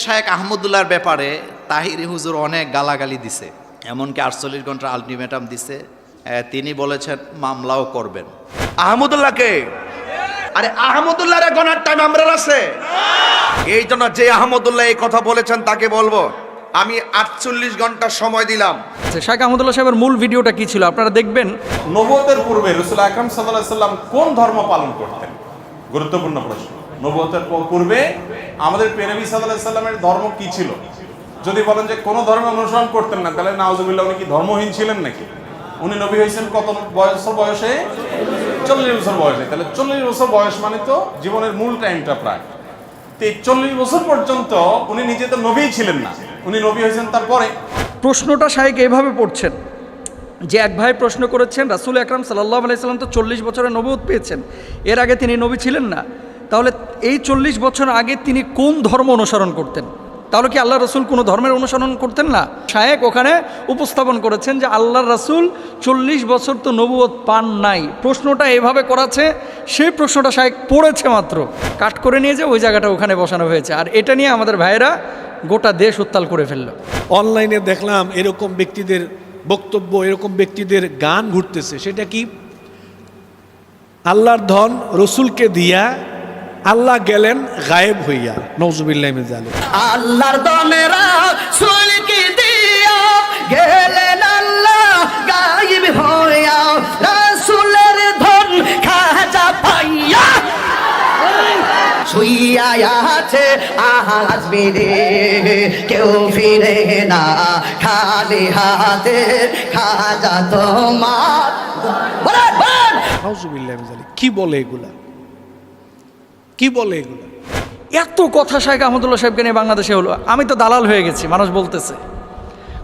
শায়েখ আহমদুল্লাহর ব্যাপারে তাহিরি হুজুর অনেক গালাগালি দিছে, এমনকি 48 ঘন্টার আলটিমেটাম দিছে। তিনি বলেছেন মামলাও করবেন। আহমদুল্লাহকে, আরে আহমদুল্লাহর গণার টাইম আমরা আছে। এই জন্য যে আহমদুল্লাহ এই কথা বলেছেন তাকে বলবো আমি 48 ঘন্টা সময় দিলাম। শাইখ আহমদুল্লাহ সাহেবের মূল ভিডিওটা কি ছিল আপনারা দেখবেন। নবুয়তের পূর্বে রাসূল আকরাম সাল্লাল্লাহু আলাইহি সাল্লাম কোন ধর্ম পালন করতেন? গুরুত্বপূর্ণ প্রশ্ন। নবুয়তের পূর্বে আমাদের প্রিয় নবী সাল্লাল্লাহু আলাইহি সাল্লামের ধর্ম কি ছিল? যদি বলেন যে কোন ধর্ম অনুসরণ করতেন না, তাহলে নাউজুবিল্লাহ উনি কি ধর্মহীন ছিলেন নাকি? উনি নবী হয়েছেন কত বয়সে? 40 বছর বয়সে। তাহলে 40 বছর বয়স মানে তো জীবনের মূল টাইমটা প্রায়। তো এই 40 বছর পর্যন্ত উনি নিজে তো নবীই ছিলেন না, উনি নবী হয়েছেন তারপরে। প্রশ্নটা শাইখ এইভাবে পড়ছেন যে এক ভাই প্রশ্ন করেছেন রাসূল আকরাম সাল্লাল্লাহু আলাইহি সাল্লাম তো 40 বছরের নবুয়ত পেয়েছেন, এর আগে তিনি নবী ছিলেন না, তাহলে এই 40 বছর আগে তিনি কোন ধর্ম অনুসরণ করতেন? তাহলে কি আল্লাহ রসুল কোনো ধর্মের অনুসরণ করতেন না? শায়েখ ওখানে উপস্থাপন করেছেন যে আল্লাহর রসুল 40 বছর তো নবুয়ত পান নাই। প্রশ্নটা এভাবে করাছে, সেই প্রশ্নটা শায়েখ পড়েছে মাত্র, কাট করে নিয়ে যে ওই জায়গাটা ওখানে বসানো হয়েছে, আর এটা নিয়ে আমাদের ভাইয়েরা গোটা দেশ উত্তাল করে ফেলল। অনলাইনে দেখলাম এরকম ব্যক্তিদের বক্তব্য, এরকম ব্যক্তিদের গান ঘুরতেছে। সেটা কি? আল্লাহর ধন রসুলকে দিয়া আল্লাহ গেলেন গায়েব হইয়া। নওজুবিল্লাহ মিন যালিক। আল্লাহর দনেরা সুলকি দিয়া গেলেন আল্লাহ গায়েব হইয়া, রাসূলের ধন খাজা পাইয়া শুইয়া আছে আজ মেরে, কেউ ফিরে না খালি হাতে, খাজা তোমার। নওজুবিল্লাহ মিন যালিক। কি বলে এগুলা? কি বলে এগুলা? এত কথা শাইখ আহমদুল্লাহ সাহেবকে নিয়ে বাংলাদেশে হলো, আমি তো দালাল হয়ে গেছি। মানুষ বলতেছে,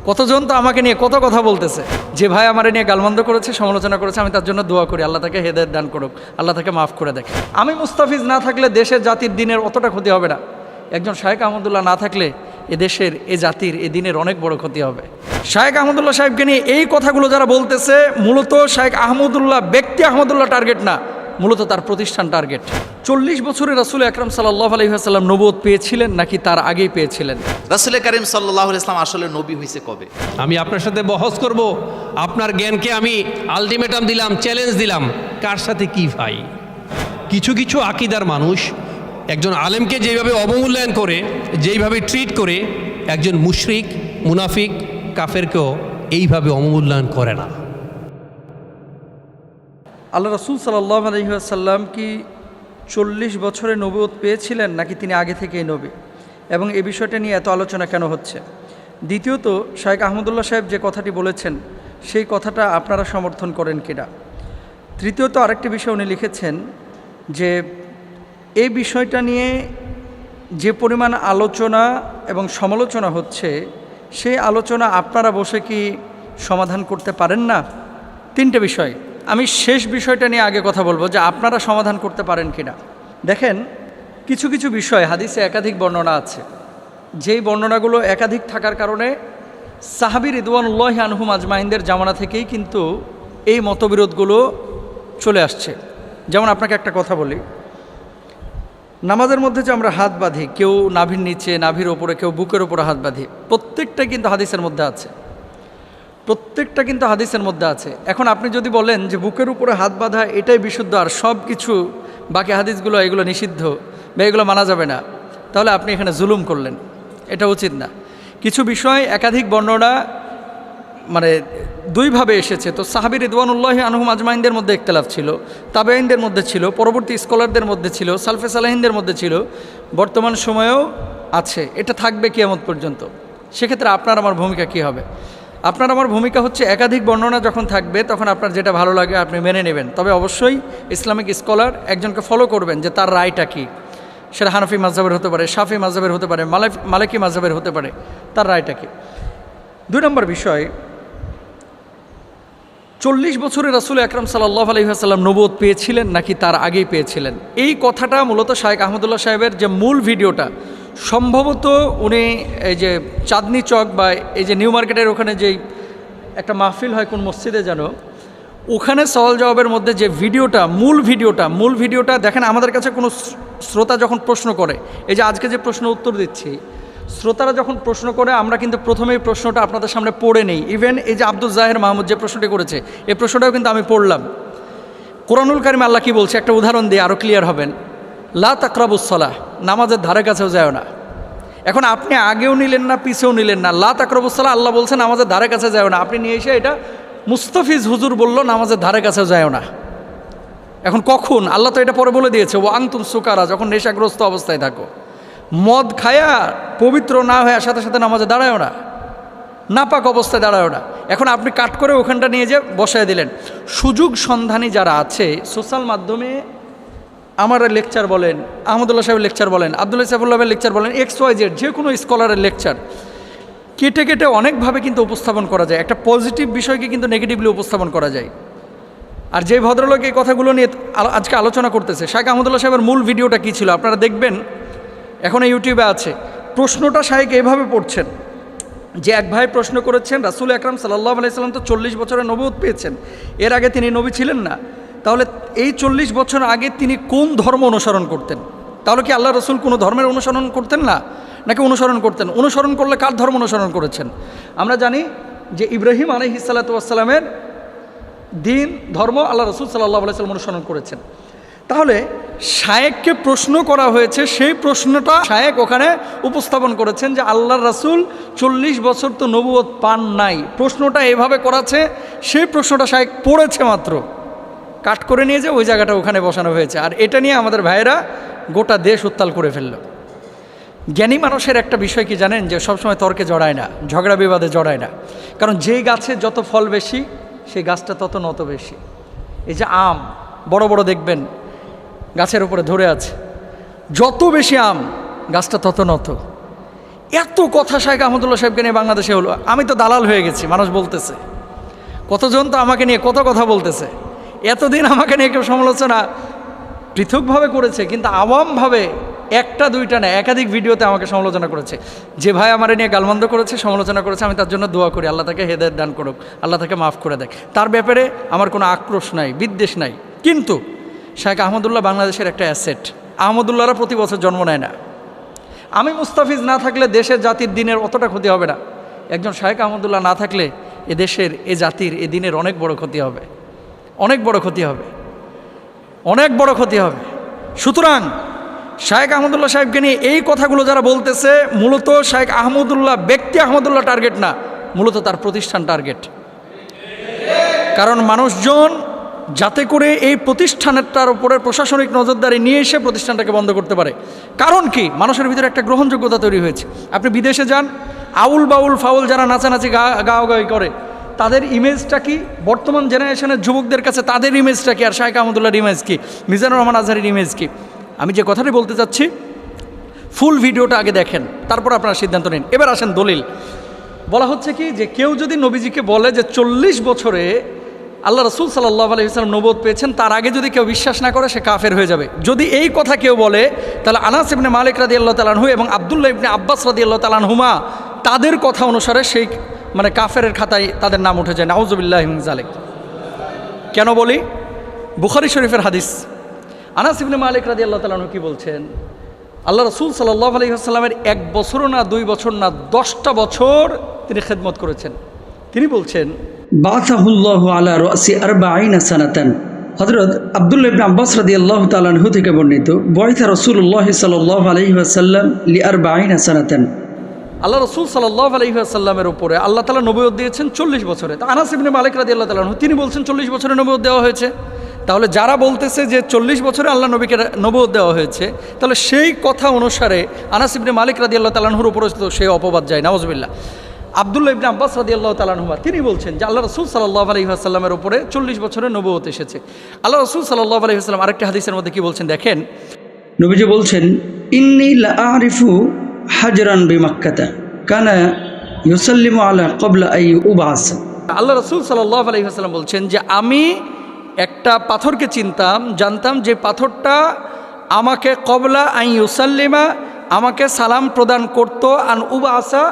কতজন তো আমাকে নিয়ে কত কথা বলতেছে, যে ভাই আমার নিয়ে গালমন্দ করেছে, সমালোচনা করেছে, আমি তার জন্য দোয়া করি, আল্লাহ তাকে হেদায়েত দান করুক, আল্লাহ তাকে মাফ করে দেখে। আমি মুস্তাফিজ না থাকলে দেশের জাতির দিনের অতটা ক্ষতি হবে না, একজন শাইখ আহমদুল্লাহ না থাকলে এ দেশের, এ জাতির, এ দিনের অনেক বড় ক্ষতি হবে। শাইখ আহমদুল্লাহ সাহেবকে নিয়ে এই কথাগুলো যারা বলতেছে, মূলত শাইখ আহমদুল্লাহ ব্যক্তি আহমদুল্লাহ টার্গেট না, মূলত তার প্রতিষ্ঠান টার্গেট। 40 বছরে রাসূল আকরাম সাল্লাল্লাহু আলাইহি ওয়াসাল্লাম নবুয়ত পেয়েছিলেন নাকি তার আগেই পেয়েছিলেন? রাসূল করিম সাল্লাল্লাহু আলাইহি ওয়াসাল্লাম আসলে নবী হয়েছে কবে? আমি আপনার সাথে বহস করব, আপনার জ্ঞানকে আমি আলটিমেটাম দিলাম, চ্যালেঞ্জ দিলাম, কার সাথে কি ভাই? কিছু কিছু আকীদার মানুষ একজন আলেমকে যেভাবে অবমূল্যায়ন করে, যেইভাবে ট্রিট করে, একজন মুশরিক, মুনাফিক, কাফেরকেও এইভাবে অবমূল্যায়ন করে না। আল্লাহ রাসূল সাল্লাল্লাহু আলাইহি ওয়াসাল্লাম কি 40 বছরে নবুয়ত পেয়েছিলেন নাকি তিনি আগে থেকেই নবী, এবং এই বিষয়টা নিয়ে এত আলোচনা কেন হচ্ছে? দ্বিতীয়ত, শাইখ আহমদুল্লাহ সাহেব যে কথাটি বলেছেন সেই কথাটা আপনারা সমর্থন করেন কিনা? তৃতীয়ত, আরেকটি বিষয় উনি লিখেছেন যে এই বিষয়টা নিয়ে যে পরিমাণ আলোচনা এবং সমালোচনা হচ্ছে, সেই আলোচনা আপনারা বসে কি সমাধান করতে পারেন না? 3টে বিষয়। আমি শেষ বিষয়টা নিয়ে আগে কথা বলবো যে আপনারা সমাধান করতে পারেন কিনা। দেখেন, কিছু কিছু বিষয় হাদিসে একাধিক বর্ণনা আছে, যেই বর্ণনাগুলো একাধিক থাকার কারণে সাহাবী রিদওয়ানুল্লাহি আনহুম আজমাইনদের জামানা থেকেই কিন্তু এই মতবিরোধগুলো চলে আসছে। যেমন আপনাকে একটা কথা বলি, নামাজের মধ্যে যে আমরা হাত বাঁধি, কেউ নাভির নিচে, নাভির ওপরে, কেউ বুকের ওপরে হাত বাঁধি, প্রত্যেকটা কিন্তু হাদিসের মধ্যে আছে, প্রত্যেকটা কিন্তু হাদিসের মধ্যে আছে। এখন আপনি যদি বলেন যে বুকের উপরে হাত বাঁধা এটাই বিশুদ্ধ, আর সব কিছু বাকি হাদিসগুলো এগুলো নিষিদ্ধ বা এগুলো মানা যাবে না, তাহলে আপনি এখানে জুলুম করলেন, এটা উচিত না। কিছু বিষয় একাধিক বর্ণনা মানে দুইভাবে এসেছে, তো সাহাবী রিদওয়ানুল্লাহি আনহুম আজমাইনদের মধ্যে ইখতিলাফ ছিল, তাবেঈনদের মধ্যে ছিল, পরবর্তী স্কলারদের মধ্যে ছিল, সালফে সালেহিনদের মধ্যে ছিল, বর্তমান সময়েও আছে, এটা থাকবে কিয়ামত পর্যন্ত। সেক্ষেত্রে আপনার আমার ভূমিকা কী হবে? আপনার আমার ভূমিকা হচ্ছে একাধিক বর্ণনা যখন থাকবে তখন আপনার যেটা ভালো লাগে আপনি মেনে নেবেন, তবে অবশ্যই ইসলামিক স্কলার একজনকে ফলো করবেন যে তার রায়টা কী। সেটা হানাফি মাযহাবের হতে পারে, শাফি মাযহাবের হতে পারে, মালিকি মাযহাবের হতে পারে, তার রায়টা কী। 2 নম্বর বিষয়, 40 বছরে রাসূল আকরাম সাল্লাল্লাহু আলাইহি ওয়াসাল্লাম নবুয়ত পেয়েছিলেন নাকি তার আগেই পেয়েছিলেন? এই কথাটা মূলত শাইখ আহমদুল্লাহ সাহেবের যে মূল ভিডিওটা, সম্ভবত উনি এই যে চাঁদনি চক বা এই যে নিউ মার্কেটের ওখানে যেই একটা মাহফিল হয় কোন মসজিদে যেন, ওখানে সওয়াল জবাবের মধ্যে যে ভিডিওটা, মূল ভিডিওটা দেখেন। আমাদের কাছে কোনো শ্রোতা যখন প্রশ্ন করে, এই যে আজকে যে প্রশ্ন উত্তর দিচ্ছি, শ্রোতারা যখন প্রশ্ন করে আমরা কিন্তু প্রথমেই প্রশ্নটা আপনাদের সামনে পড়ে নেই। ইভেন এই যে আব্দুল জাহের মাহমুদ যে প্রশ্নটি করেছে এই প্রশ্নটাও কিন্তু আমি পড়লাম। কোরআনুল কারিমে আল্লাহ কি বলছে একটা উদাহরণ দিয়ে আরও ক্লিয়ার হবেন। লা তাকরাবুস সালাহ, নামাজের ধারে কাছেও যায় না। এখন আপনি আগেও নিলেন না পিছেও নিলেন না, লা তাকরাবুস সালাহ আল্লাহ বলছেন নামাজের ধারে কাছে যায় না, আপনি নিয়ে এসে এটা মুস্তাফিজ হুজুর বলল নামাজের ধারে কাছেও যায় না। এখন কখন? আল্লাহ তো এটা পরে বলে দিয়েছে, ও আনতুম সুকারা, যখন নেশাগ্রস্ত অবস্থায় থাকো। মদ খায়া পবিত্র না হয়ে সাথে সাথে নামাজে দাঁড়ায়ও না, নাপাক অবস্থায় দাঁড়ায়ও না। এখন আপনি কাট করে ওখানটা নিয়ে যে বসায় দিলেন। সুযোগ সন্ধানী যারা আছে সোশ্যাল মাধ্যমে আমার লেকচার বলেন, আহমদুল্লাহ সাহেবের লেকচার বলেন, আব্দুল্লাহ সাহেবুল্লাহের লেকচার বলেন, XYZ যে কোনো স্কলারের লেকচার কেটে কেটে অনেকভাবে কিন্তু উপস্থাপন করা যায়। একটা পজিটিভ বিষয়কে কিন্তু নেগেটিভলি উপস্থাপন করা যায়। আর যে ভদ্রলোক এই কথাগুলো নিয়ে আজকে আলোচনা করতেছে, শাইখ আহমদুল্লাহ সাহেবের মূল ভিডিওটা কী ছিল আপনারা দেখবেন, এখন ইউটিউবে আছে। প্রশ্নটা শাইখ এইভাবে পড়ছেন যে এক ভাই প্রশ্ন করেছেন, রাসূল আকরাম সাল্লাল্লাহু আলাইহি সাল্লাম তো 40 বছরের নবুয়ত পেয়েছেন, এর আগে তিনি নবী ছিলেন না, তাহলে এই 40 বছর আগে তিনি কোন ধর্ম অনুসরণ করতেন? তাহলে কি আল্লাহ রসুল কোনো ধর্মের অনুসরণ করতেন না, নাকি অনুসরণ করতেন? অনুসরণ করলে কার ধর্ম অনুসরণ করেছেন? আমরা জানি যে ইব্রাহিম আলাইহিস সালাতু ওয়াস সালামের দিন ধর্ম আল্লাহ রসুল সাল্লাল্লাহু আলাইহি সাল্লাম অনুসরণ করেছেন। তাহলে শায়েককে প্রশ্ন করা হয়েছে, সেই প্রশ্নটা শায়েক ওখানে উপস্থাপন করেছেন যে আল্লাহর রাসূল 40 বছর তো নবুয়ত পান নাই। প্রশ্নটা এভাবে করাছে, সেই প্রশ্নটা শায়েক পড়েছে মাত্র, কাট করে নিয়ে যে ওই জায়গাটা ওখানে বসানো হয়েছে। আর এটা নিয়ে আমাদের ভাইয়েরা গোটা দেশ উত্তাল করে ফেলল। জ্ঞানী মানুষের একটা বিষয় কি জানেন, যে সবসময় তর্কে জড়ায় না, ঝগড়া বিবাদে জড়ায় না। কারণ যেই গাছে যত ফল বেশি সেই গাছটা তত নত বেশি। এই যে আম বড় বড় দেখবেন গাছের উপরে ধরে আছে, যত বেশি আম গাছটা তত নত। এত কথা শাইখ আহমদুল্লাহ সাহেবকে নিয়ে বাংলাদেশে হলো, আমি তো দালাল হয়ে গেছি, মানুষ বলতেছে, কতজন তো আমাকে নিয়ে কত কথা বলতেছে। এতদিন আমাকে নিয়ে কেউ সমালোচনা পৃথকভাবে করেছে, কিন্তু আওয়ামভাবে একটা দুইটা না একাধিক ভিডিওতে আমাকে সমালোচনা করেছে। যে ভাই আমার নিয়ে গালমন্দ করেছে, সমালোচনা করেছে, আমি তার জন্য দোয়া করি, আল্লাহ তাকে হেদায়েত দান করুক, আল্লাহ তাকে মাফ করে দেয়। তার ব্যাপারে আমার কোনো আক্রোশ নাই, বিদ্বেষ নাই। কিন্তু শাইখ আহমদুল্লাহ বাংলাদেশের একটা অ্যাসেট। আহমদুল্লাহরা প্রতি বছর জন্ম নেয় না। আমি মুস্তাফিজ না থাকলে দেশের জাতির দিনের অতটা ক্ষতি হবে না। একজন শাইখ আহমদুল্লাহ না থাকলে এ দেশের, এ জাতির, এ দিনের অনেক বড় ক্ষতি হবে, অনেক বড় ক্ষতি হবে, অনেক বড় ক্ষতি হবে। সুতরাং শাইখ আহমদুল্লাহ সাহেবকে নিয়ে এই কথাগুলো যারা বলতেছে, মূলত শাইখ আহমদুল্লাহ ব্যক্তি আহমদুল্লাহ টার্গেট না, মূলত তার প্রতিষ্ঠান টার্গেট। কারণ মানুষজন যাতে করে এই প্রতিষ্ঠানটার উপরে প্রশাসনিক নজরদারি নিয়ে এসে প্রতিষ্ঠানটাকে বন্ধ করতে পারে। কারণ কি, মানুষের ভিতরে একটা গ্রহণযোগ্যতা তৈরি হয়েছে। আপনি বিদেশে যান, আউল বাউল ফাউল যারা নাচানাচি গাওয়াগাই করে, তাদের ইমেজটা কি? বর্তমান জেনারেশনের যুবকদের কাছে তাদের ইমেজটা কি? আর শাইখ আহমদুল্লাহর ইমেজ কি? মিজানুর রহমান আজহারির ইমেজ কি? আমি যে কথাটি বলতে চাচ্ছি, ফুল ভিডিওটা আগে দেখেন, তারপর আপনারা সিদ্ধান্ত নিন। এবার আসেন দলিল। বলা হচ্ছে কি, যে কেউ যদি নবীজিকে বলে যে 40 বছরে আল্লাহ রসুল সাল্লাল্লাহু আলাইহি ওয়াসাল্লাম নবুয়ত পেয়েছেন, তার আগে যদি কেউ বিশ্বাস না করে সে কাফের হয়ে যাবে। যদি এই কথা কেউ বলে, তাহলে আনাস ইবনে মালিক রাদিয়াল্লাহু তাআলা আনহু এবং আব্দুল্লাহ ইবনে আব্বাস রাদিয়াল্লাহু তাআলা আনহুমা তাদের কথা অনুসারে সেই কাফেরের খাতায় তাদের নাম উঠে যায়। নাউযুবিল্লাহি মিন যালিক। কেন বলি? বুখারী শরীফের হাদিস। আনাস ইবনে মালিক রাদিয়াল্লাহু তাআলা আনহু কি বলছেন? আল্লাহ রসুল সাল্লাল্লাহু আলাইহি ওয়াসাল্লামের 1 বছরও না 2 বছর না 10টা বছর তিনি খেদমত করেছেন। তিনি বলছেন, বাসাহুল্লাহু আলা রাসি 40 সানাতান। হযরত আব্দুল্লাহ ইবনে আব্বাস রাদিয়াল্লাহু তাআলা আনহু থেকে বর্ণিত, বুইসা রাসূলুল্লাহ সাল্লাল্লাহু আলাইহি ওয়াসাল্লাম লি 40 সানাতান। আল্লাহ রসুল সাল্লাল্লাহু আলাইহি ওয়াসাল্লামের উপরে আল্লাহ তাআলা নবুয়ত দিয়েছেন 40 বছরে। তা আনাস ইবনে মালিক রাদিয়াল্লাহু তাআলা আনহু তিনি বলছেন 40 বছরে নবুয়ত দেওয়া হয়েছে। তাহলে যারা বলতেছে যে 40 বছরে আল্লাহ নবীকে নবুয়ত দেওয়া হয়েছে, তাহলে সেই কথা অনুসারে আনাস ইবনে মালিক রাদিয়াল্লাহু তাআলা আনহুর উপরে তো সেই অপবাদ যায়। নাউযুবিল্লাহ। আব্দুল্লাহ ইবনে আব্বাস রাদিয়াল্লাহু তাআলা আনহুমা তিনি বলছেন যে আল্লাহ রসুল সাল্লাল্লাহু আলাইহি ওয়াসাল্লামের উপরে 40 বছরে নবুয়ত এসেছে। আল্লাহ রসুল সাল্লাল্লাহু আলাইহি ওয়াসাল্লাম আরেকটা হাদিসের মধ্যে কি বলছেন দেখেন, নবীজি বলছেন, ইন্নী লা আরিফু হাজরান বিমাক্কাতা কানা ইউসাল্লিমু আলা ক্বাবলা আই উবাস। আল্লাহ রসুল সাল্লাল্লাহু আলাইহি ওয়াসাল্লাম বলছেন যে আমি একটা পাথরকে জানতাম যে পাথরটা আমাকে ক্বাবলা আই ইউসাল্লিমা, আমাকে সালাম প্রদান করত, আন উবাসা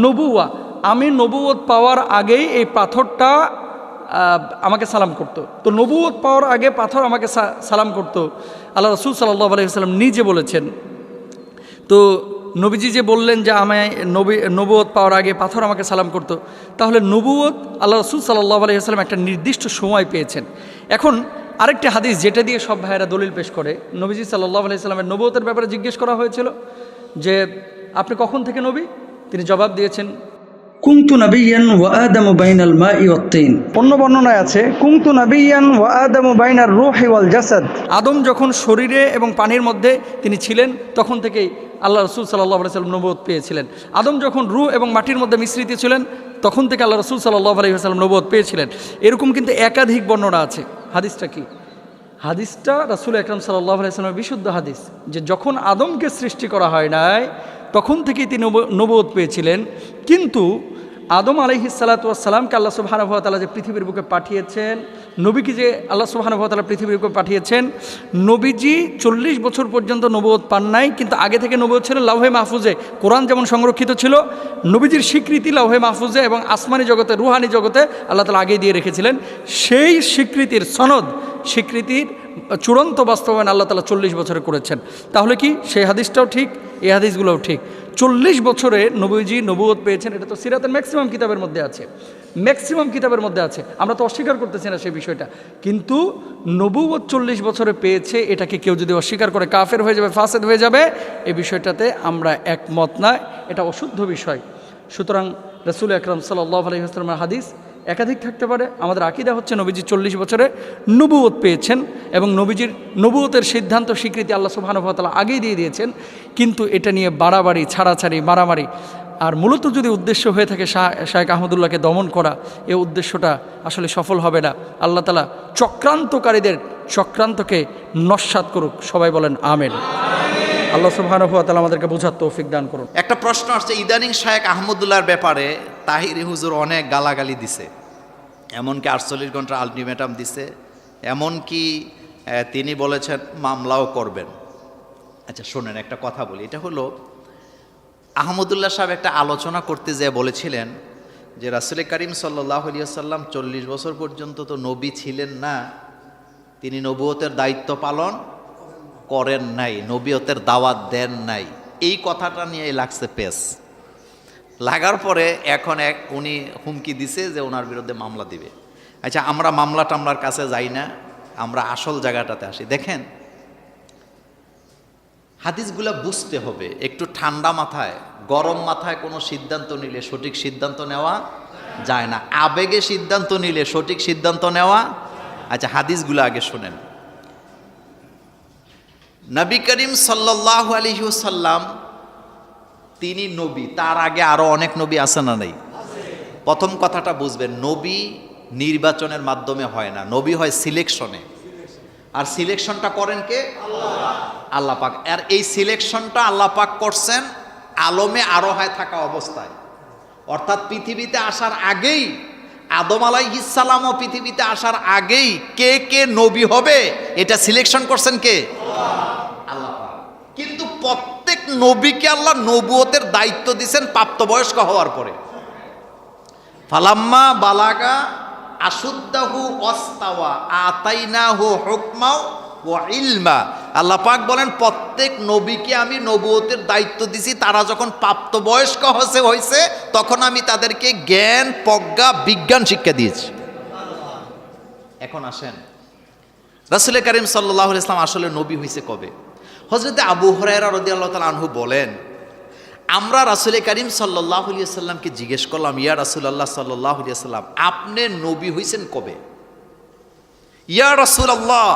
নবুয়া, আমি নবুয়ত পাওয়ার আগেই এই পাথরটা আমাকে সালাম করত। তো নবুয়ত পাওয়ার আগে পাথর আমাকে সালাম করত, আল্লাহ রসুল সাল্লাল্লাহু আলাইহি ওয়াসাল্লাম নিজে বলেছেন। তো নবীজি যে বললেন যে আমায় নবুয়ত পাওয়ার আগে পাথর আমাকে সালাম করতো, তাহলে নবুয়ত আল্লাহ রসুল সাল্লাল্লাহু আলাইহি ওয়াসাল্লাম একটা নির্দিষ্ট সময় পেয়েছেন। এখন আরেকটি হাদিস যেটা দিয়ে সব ভাইয়েরা দলিল পেশ করে, নবীজি সাল্লাল্লাহু আলাইহি ওয়াসাল্লামের নবুয়তের ব্যাপারে জিজ্ঞেস করা হয়েছিল যে আপনি কখন থেকে নবী? তিনি জবাব দিয়েছেন কুনতু নাবিয়ান ওয়া আদামু বাইনাল মাই ওয়াত তিন। অন্য বর্ণনায় আছে কুনতু নাবিয়ান ওয়া আদামু বাইনার রূহি ওয়াল জাসাদ। আদম যখন শরীরে এবং পানির মধ্যে তিনি ছিলেন তখন থেকেই আল্লাহ রসুল সাল্লাল্লাহু আলাইহি ওয়াসাল্লাম নবুয়ত পেয়েছিলেন। আদম যখন রূহ এবং মাটির মধ্যে মিশ্রিত ছিলেন তখন থেকে আল্লাহ রসুল সাল্লাল্লাহু আলাইহি ওয়াসাল্লাম নবুয়ত পেয়েছিলেন। এরকম কিন্তু একাধিক বর্ণনা আছে। হাদিসটা কি? হাদিসটা রাসূল আকরাম সাল্লাল্লাহু আলাইহি ওয়াসাল্লামের বিশুদ্ধ হাদিস, যে যখন আদমকে সৃষ্টি করা হয় নাই তখন থেকেই তিনি নবুয়ত পেয়েছিলেন। কিন্তু আদম আলাইহিস সালাতু ওয়াস সালামকে আল্লাহ সুবহানাহু ওয়া তাআলা যে পৃথিবীর বুকে পাঠিয়েছেন, নবীকে যে আল্লাহ সুবহানাহু ওয়া তাআলা পৃথিবীর বুকে পাঠিয়েছেন, নবীজি 40 বছর পর্যন্ত নবুয়ত পান নাই, কিন্তু আগে থেকে নবুয়ত ছিল লাউহে মাহফুজে। কোরআন যেমন সংরক্ষিত ছিল, নবীজির স্বীকৃতি লাউহে মাহফুজে এবং আসমানি জগতে, রুহানি জগতে আল্লাহ তাআলা আগেই দিয়ে রেখেছিলেন। সেই স্বীকৃতির সনদ, স্বীকৃতির চূড়ান্ত বাস্তবায়ন আল্লাহ তাআলা 40 বছরে করেছেন। তাহলে কি সেই হাদিসটাও ঠিক, এই হাদিসগুলোও ঠিক? 40 বছরে নবীজি নবুয়ত পেয়েছেন, এটা তো সিরাতের ম্যাক্সিমাম কিতাবের মধ্যে আছে, ম্যাক্সিমাম কিতাবের মধ্যে আছে। আমরা তো অস্বীকার করতেছি না সেই বিষয়টা, কিন্তু নবুয়ত 40 বছরে পেয়েছে, এটাকে কেউ যদি অস্বীকার করে কাফের হয়ে যাবে, ফাসেদ হয়ে যাবে, এই বিষয়টাতে আমরা একমত না, এটা অশুদ্ধ বিষয়। সুতরাং রাসূল আকরাম সাল্লাল্লাহু আলাইহি ওয়াসাল্লামের হাদিস একাধিক থাকতে পারে। আমাদের আকীদা হচ্ছে নবীজি 40 বছরে নবুয়ত পেয়েছেন এবং নবীজির নবুয়তের সিদ্ধান্ত স্বীকৃতি আল্লাহ সুবহানাহু ওয়া তাআলা আগেই দিয়ে দিয়েছেন। কিন্তু এটা নিয়ে বাড়াবাড়ি, ছাড়াছাড়ি, মারামারি, আর মূলত যদি উদ্দেশ্য হয়ে থাকে শায়েখ আহমদুল্লাহকে দমন করা, এই উদ্দেশ্যটা আসলে সফল হবে না। আল্লাহ তাআলা চক্রান্তকারীদের চক্রান্তকে নস্যাৎ করুক, সবাই বলেন আমিন। আল্লাহ সুবহানাহু ওয়া তাআলা আমাদেরকে বোঝার তৌফিক দান করুন। একটা প্রশ্ন আসছে, ইদানিং শায়েখ আহমদুল্লাহর ব্যাপারে তাহিরি হুজুর অনেক গালাগালি দিছে, এমনকি 48 ঘন্টার আলটিমেটাম দিছে, এমনকি তিনি বলেছেন মামলাও করবেন। আচ্ছা শোনেন, একটা কথা বলি, এটা হলো আহমদুল্লাহ সাহেব একটা আলোচনা করতে যেয়ে বলেছিলেন যে রাসূল করিম সাল্লাল্লাহু আলাইহি ওয়াসাল্লাম 40 বছর পর্যন্ত তো নবী ছিলেন না, তিনি নবুয়তের দায়িত্ব পালন করেন নাই, নবুয়তের দাওয়াত দেন নাই। এই কথাটা নিয়ে লাগছে পেস, লাগার পরে এখন উনি হুমকি দিছে যে ওনার বিরুদ্ধে মামলা দিবে। আচ্ছা আমরা মামলা টামলার কাছে যাই না, আমরা আসল জায়গাটাতে আসি। দেখেন হাদিসগুলা বুঝতে হবে একটু ঠান্ডা মাথায়, গরম মাথায় কোনো সিদ্ধান্ত নিলে সঠিক সিদ্ধান্ত নেওয়া যায় না, আবেগে সিদ্ধান্ত নিলে সঠিক সিদ্ধান্ত নেওয়া। আচ্ছা হাদিসগুলো আগে শোনেন। নবী করিম সাল্লাল্লাহু আলাইহি ওয়াসাল্লাম তিনি নবী, তার আগে আরো অনেক নবী আছে না নাই? প্রথম কথাটা বুঝবেন, নবী নির্বাচনের মাধ্যমে হয় না, নবী হয় সিলেকশনে। আর সিলেকশনটা করেন কে? আল্লাহ পাক। আর এই সিলেকশনটা আল্লাহ পাক করছেন আলমে আরোহায় থাকা অবস্থায়, অর্থাৎ পৃথিবীতে আসার আগেই, আদম আলাইহিস সালামও পৃথিবীতে আসার আগেই কে কে নবী হবে এটা সিলেকশন করছেন কে? আল্লাহ পাক। কিন্তু প্রত্যেক নবীকে আল্লাহ নবুয়তের দায়িত্ব দিয়েছেন প্রাপ্তবয়স্ক হওয়ার পরে। ফালাম্মা বালাগা আশুদ্দাহু ওয়াস্তাওয়া আতাইনাহু হুকমা ওয়া ইলমা। আল্লাহ পাক বলেন প্রত্যেক নবীকে আমি নবুয়তের দায়িত্ব দিছি, তারা যখন প্রাপ্তবয়স্ক হয়েছে তখন আমি তাদেরকে জ্ঞান, প্রজ্ঞা, বিজ্ঞান শিক্ষা দিয়েছি। এখন আসেন, রাসূল করিম সাল্লাল্লাহু আলাইহি ওয়াসাল্লাম আসলে নবী হয়েছে কবে? হযরতে আবু হুরায়রা রাদিয়াল্লাহু তাআলা আনহু বলেন, আমরা রাসূল করিম সাল্লাল্লাহু আলাইহি ওয়াসাল্লামকে জিজ্ঞেস করলাম, ইয়া রাসূলুল্লাহ সাল্লাল্লাহু আলাইহি ওয়াসাল্লাম আপনি নবী হইছেন কবে? ইয়া রাসূলুল্লাহ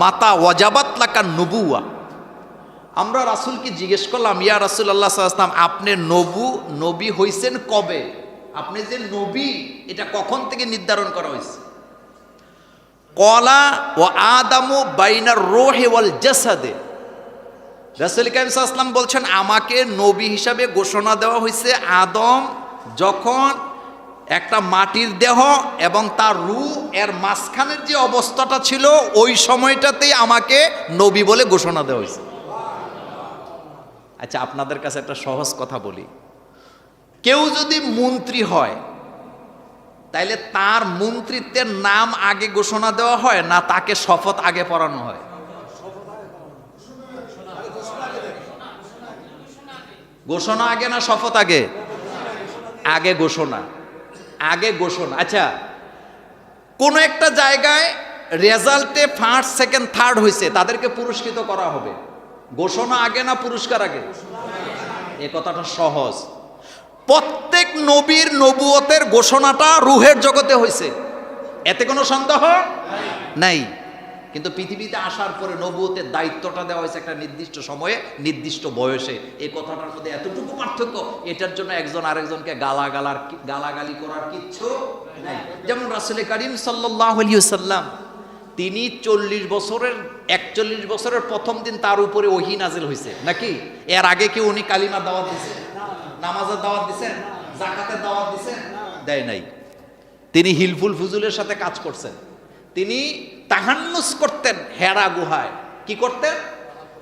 মাতা ওয়াজাবাত লাকান নবুওয়া। আমরা রাসূলকে জিজ্ঞেস করলাম, ইয়া রাসূলুল্লাহ সাল্লাল্লাহু আলাইহি ওয়াসাল্লাম আপনি নবী হইছেন কবে? আপনি যে নবী এটা কখন থেকে নির্ধারণ করা হয়েছে? ক্বালা ওয়া আদামু বাইনার রূহি ওয়াল জাসাদে। রাসূল কারীম সাল্লাল্লাহু আলাইহি ওয়াসাল্লাম বলছেন আমাকে নবী হিসাবে ঘোষণা দেওয়া হয়েছে আদম যখন একটা মাটির দেহ এবং তার রূহ এর মাঝখানের যে অবস্থাটা ছিল ওই সময়টাতেই আমাকে নবী বলে ঘোষণা দেওয়া হয়েছে। আচ্ছা আপনাদের কাছে একটা সহজ কথা বলি, কেউ যদি মন্ত্রী হয় তাইলে তার মন্ত্রিত্বের নাম আগে ঘোষণা দেওয়া হয় না তাকে শপথ আগে পড়ানো হয়? ঘোষণা আগে না শপথ আগে? আগে ঘোষণা, আগে ঘোষণা। আচ্ছা, কোন একটা জায়গায় রেজাল্টে ফার্স্ট সেকেন্ড থার্ড হয়েছে, তাদেরকে পুরস্কৃত করা হবে, ঘোষণা আগে না পুরস্কার আগে? এ কথাটা সহজ। প্রত্যেক নবীর নবুয়তের ঘোষণাটা রুহের জগতে হয়েছে, এতে কোনো সন্দেহ নাই। কিন্তু পৃথিবীতে আসার পরে নবুয়তের দায়িত্বটা দেওয়া হয়েছে একটা নির্দিষ্ট সময়ে নির্দিষ্ট বয়সে। এই কথাটার মধ্যে এতটুকু পার্থক্য, এটার জন্য একজন আরেকজনকে গালাগালি করার কিচ্ছু নাই। যেমন রাসূল করিম সাল্লাল্লাহু আলাইহি ওয়াসাল্লাম, তিনি 41 বছরের প্রথম দিন তার উপরে ওহী নাজিল হয়েছে নাকি? এর আগে কি উনি কালিমার দাওয়াত দিয়েছেন, নামাজের দাওয়াত দিয়েছেন, যাকাতের দাওয়াত দিয়েছেন? দেয় নাই। তিনি হিলফুল ফুজুলের সাথে কাজ করছেন। তিনি তাহান্নুস করতেন হেরা গুহায়। কি করতেন?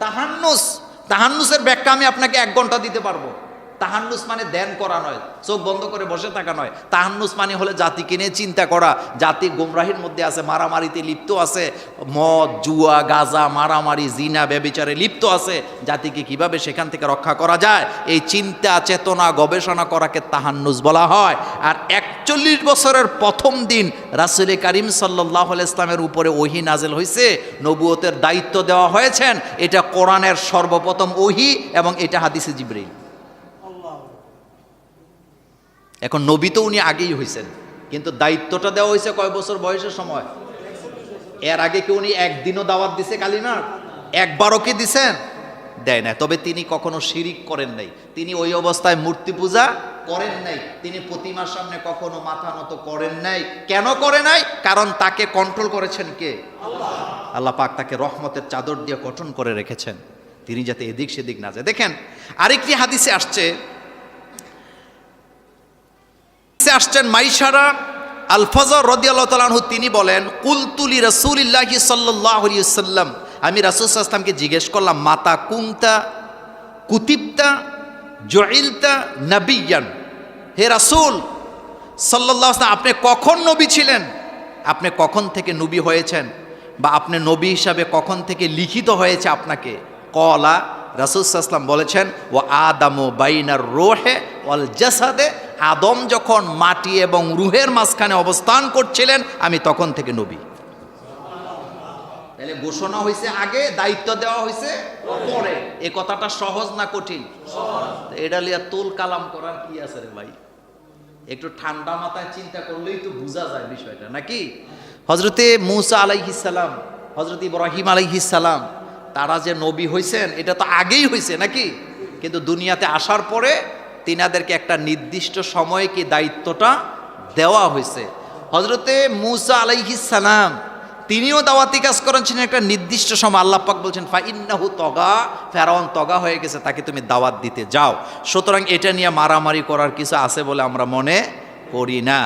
তাহান্নুস। তাহান্নুসের ব্যাখ্যা আমি আপনাকে 1 ঘন্টা দিতে পারবো। তাহান্নুস মানে ধ্যান করা নয়, চোখ বন্ধ করে বসে থাকা নয়। তাহান্নুস মানে হলে জাতিকে নিয়ে চিন্তা করা, জাতি গোমরাহির মধ্যে আছে, মারামারিতে লিপ্ত আছে, মদ জুয়া গাঁজা মারামারি জিনা ব্যভিচারে লিপ্ত আছে, জাতিকে কিভাবে সেখান থেকে রক্ষা করা যায়, এই চিন্তা চেতনা গবেষণা করাকে তাহান্নুস বলা হয়। আর 41 বছরের প্রথম দিন রাসূল করিম সাল্লাল্লাহু আলাইহি ইসলামের উপরে ওহী নাজিল হয়েছে, নবুয়তের দায়িত্ব দেওয়া হয়েছেন। এটা কোরআনের সর্বপ্রথম ওহী এবং এটা হাদিসে জিবরীল। এখন নবী তো উনি আগেই হয়েছেন, কিন্তু দায়িত্বটা দেওয়া হয়েছে কয় বছর বয়সের সময়? এর আগে কি উনি একদিনও দাওয়াত দিছে কালিমার? একবারও কি দিছেন? দেয় না। তবে তিনি কখনো শিরিক করেন নাই, তিনি ওই অবস্থায় মূর্তি পূজা করেন নাই, তিনি প্রতিমার সামনে কখনো মাথা নত করেন নাই। কেন করে নাই? কারণ তাকে কন্ট্রোল করেছেন কে? আল্লাহ পাক তাকে রহমতের চাদর দিয়ে গঠন করে রেখেছেন, তিনি যাতে এদিক সেদিক না যায়। দেখেন আরেকটি হাদিসে আসছেন মাইশারা আল ফজর রাদিয়াল্লাহু তাআলা আনহু, তিনি বলেন কুলতু লি রাসূলিল্লাহি সাল্লাল্লাহু আলাইহি ওয়াসাল্লাম, আমি রাসূল সাল্লাল্লাহু আলাইহি ওয়াসাল্লামকে জিজ্ঞেস করলাম, মাতা কুনতা কুতিবতা জুইলতা নবিয়ান, হে রাসূল সাল্লাল্লাহু আলাইহি ওয়াসাল্লাম, আপনি কখন নবী ছিলেন, আপনি কখন থেকে নবী হয়েছেন, বা আপনি নবী হিসাবে কখন থেকে লিখিত হয়েছে আপনাকে? কলা, রাসূল সাল্লাল্লাহু আলাইহি ওয়াসাল্লাম বলেছেন, ওয়া আদামু বাইনার রূহে ওয়াল জাসাদে, আদম যখন মাটি এবং রুহের মাঝখানে অবস্থান করছিলেন আমি তখন থেকে নবী। তাহলে ঘোষণা হয়েছে আগে, দায়িত্ব দেওয়া হয়েছে পরে। এই কথাটা সহজ না কঠিন? এটা লিয়া তুল কালাম করার কি আছে রে ভাই? একটু ঠান্ডা মাথায় চিন্তা করলেই তো বোঝা যায় বিষয়টা, নাকি? হযরতে মূসা আলাইহিস সালাম, হযরত ইব্রাহিম আলাইহিস সালাম, তারা যে নবী হয়েছেন এটা তো আগেই হয়েছে নাকি? কিন্তু দুনিয়াতে আসার পরে তিনাদেরকে একটা নির্দিষ্ট সময়ে কি দায়িত্বটা দেওয়া হয়েছে। হযরতে মূসা আলাইহিস সালাম তিনিও দাওয়াতি কাজ করেছেন একটা নির্দিষ্ট সময়। আল্লাহ পাক বলছেন ফা ইন্নাহু তগা, ফেরাউন তগা হয়ে গেছে, তাকে তুমি দাওয়াত দিতে যাও। সুতরাং এটা নিয়ে মারামারি করার কিছু আছে বলে আমরা মনে করি না।